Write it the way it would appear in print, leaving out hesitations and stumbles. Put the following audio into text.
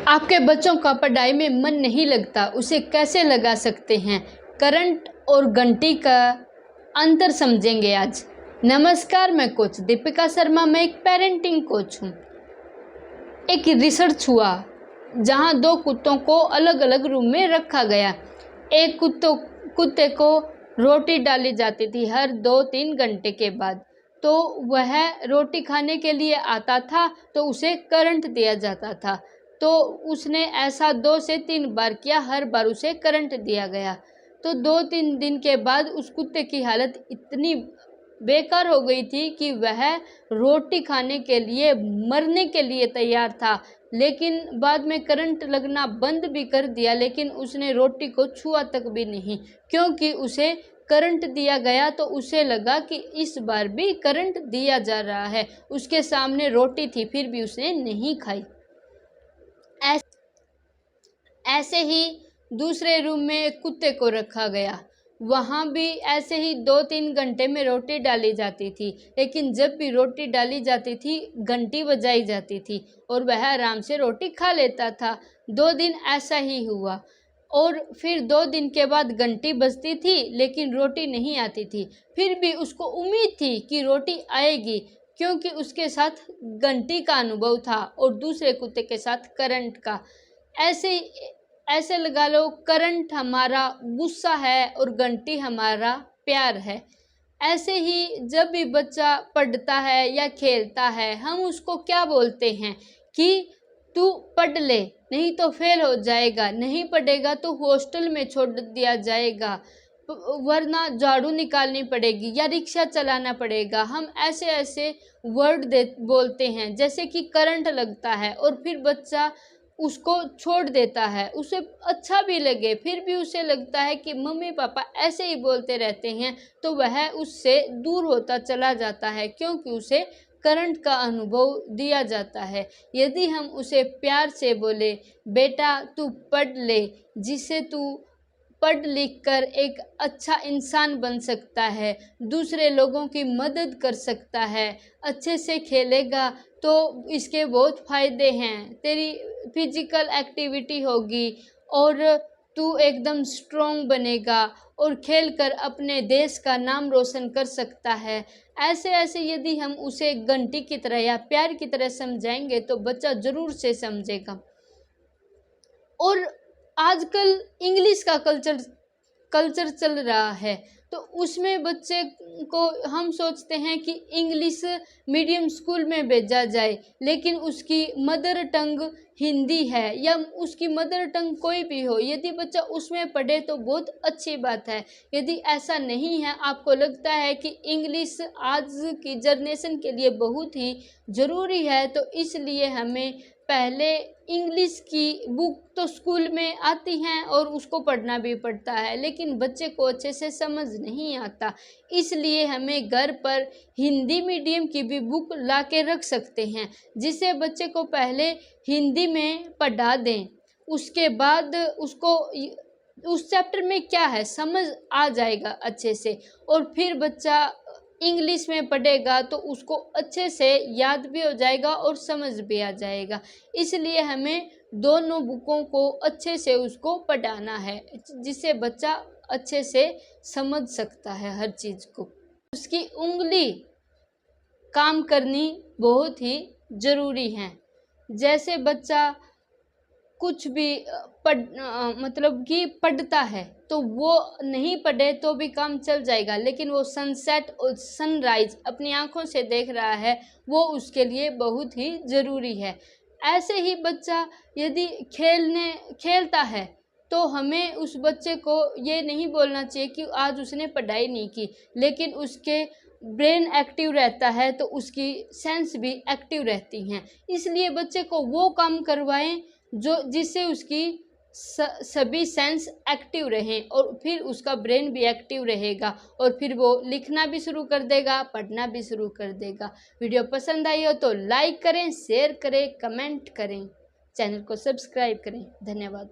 आपके बच्चों का पढ़ाई में मन नहीं लगता, उसे कैसे लगा सकते हैं? करंट और घंटी का अंतर समझेंगे आज। नमस्कार, मैं कोच दीपिका शर्मा। मैं एक पेरेंटिंग कोच हूँ। एक रिसर्च हुआ जहाँ दो कुत्तों को अलग अलग रूम में रखा गया। एक कुत्ते को रोटी डाली जाती थी हर 2-3 घंटे के बाद, तो वह रोटी खाने के लिए आता था तो उसे करंट दिया जाता था। तो उसने ऐसा 2 से 3 बार किया, हर बार उसे करंट दिया गया। तो 2-3 दिन के बाद उस कुत्ते की हालत इतनी बेकार हो गई थी कि वह रोटी खाने के लिए मरने के लिए तैयार था। लेकिन बाद में करंट लगना बंद भी कर दिया, लेकिन उसने रोटी को छुआ तक भी नहीं, क्योंकि उसे करंट दिया गया। तो उसे लगा कि इस बार भी करंट दिया जा रहा है। उसके सामने रोटी थी, फिर भी उसने नहीं खाई। ऐसे ही दूसरे रूम में एक कुत्ते को रखा गया। वहाँ भी ऐसे ही 2-3 घंटे में रोटी डाली जाती थी, लेकिन जब भी रोटी डाली जाती थी घंटी बजाई जाती थी और वह आराम से रोटी खा लेता था। 2 दिन ऐसा ही हुआ और फिर 2 दिन के बाद घंटी बजती थी लेकिन रोटी नहीं आती थी। फिर भी उसको उम्मीद थी कि रोटी आएगी, क्योंकि उसके साथ घंटी का अनुभव था और दूसरे कुत्ते के साथ करंट का। ऐसे लगा लो, करंट हमारा गुस्सा है और घंटी हमारा प्यार है। ऐसे ही जब भी बच्चा पढ़ता है या खेलता है, हम उसको क्या बोलते हैं कि तू पढ़ ले, नहीं तो फेल हो जाएगा, नहीं पढ़ेगा तो हॉस्टल में छोड़ दिया जाएगा, वरना झाड़ू निकालनी पड़ेगी या रिक्शा चलाना पड़ेगा। हम ऐसे ऐसे वर्ड बोलते हैं जैसे कि करंट लगता है और फिर बच्चा उसको छोड़ देता है। उसे अच्छा भी लगे, फिर भी उसे लगता है कि मम्मी पापा ऐसे ही बोलते रहते हैं, तो वह उससे दूर होता चला जाता है, क्योंकि उसे करंट का अनुभव दिया जाता है। यदि हम उसे प्यार से बोले, बेटा तू पढ़ ले, जिससे तू पढ़ लिख कर एक अच्छा इंसान बन सकता है, दूसरे लोगों की मदद कर सकता है, अच्छे से खेलेगा तो इसके बहुत फ़ायदे हैं, तेरी फिजिकल एक्टिविटी होगी और तू एकदम स्ट्रॉन्ग बनेगा और खेल कर अपने देश का नाम रोशन कर सकता है। ऐसे ऐसे यदि हम उसे घंटी की तरह या प्यार की तरह समझाएंगे तो बच्चा ज़रूर से समझेगा। और आजकल इंग्लिश का कल्चर चल रहा है, तो उसमें बच्चे को हम सोचते हैं कि इंग्लिश मीडियम स्कूल में भेजा जाए, लेकिन उसकी मदर टंग हिंदी है या उसकी मदर टंग कोई भी हो, यदि बच्चा उसमें पढ़े तो बहुत अच्छी बात है। यदि ऐसा नहीं है, आपको लगता है कि इंग्लिश आज की जनरेशन के लिए बहुत ही ज़रूरी है, तो इसलिए हमें पहले इंग्लिश की बुक तो स्कूल में आती हैं और उसको पढ़ना भी पड़ता है, लेकिन बच्चे को अच्छे से समझ नहीं आता। इसलिए हमें घर पर हिंदी मीडियम की भी बुक ला के रख सकते हैं, जिससे बच्चे को पहले हिंदी में पढ़ा दें, उसके बाद उसको उस चैप्टर में क्या है समझ आ जाएगा अच्छे से, और फिर बच्चा इंग्लिश में पढ़ेगा तो उसको अच्छे से याद भी हो जाएगा और समझ भी आ जाएगा। इसलिए हमें दोनों बुकों को अच्छे से उसको पढ़ाना है, जिससे बच्चा अच्छे से समझ सकता है हर चीज़ को। उसकी उंगली काम करनी बहुत ही ज़रूरी है। जैसे बच्चा कुछ भी मतलब कि पढ़ता है तो वो नहीं पढ़े तो भी काम चल जाएगा, लेकिन वो सनसेट और सनराइज अपनी आंखों से देख रहा है, वो उसके लिए बहुत ही ज़रूरी है। ऐसे ही बच्चा यदि खेलता है तो हमें उस बच्चे को ये नहीं बोलना चाहिए कि आज उसने पढ़ाई नहीं की, लेकिन उसके ब्रेन एक्टिव रहता है तो उसकी सेंस भी एक्टिव रहती हैं। इसलिए बच्चे को वो काम करवाएं जिससे उसकी सभी सेंस एक्टिव रहें और फिर उसका ब्रेन भी एक्टिव रहेगा और फिर वो लिखना भी शुरू कर देगा, पढ़ना भी शुरू कर देगा। वीडियो पसंद आई हो तो लाइक करें, शेयर करें, कमेंट करें, चैनल को सब्सक्राइब करें। धन्यवाद।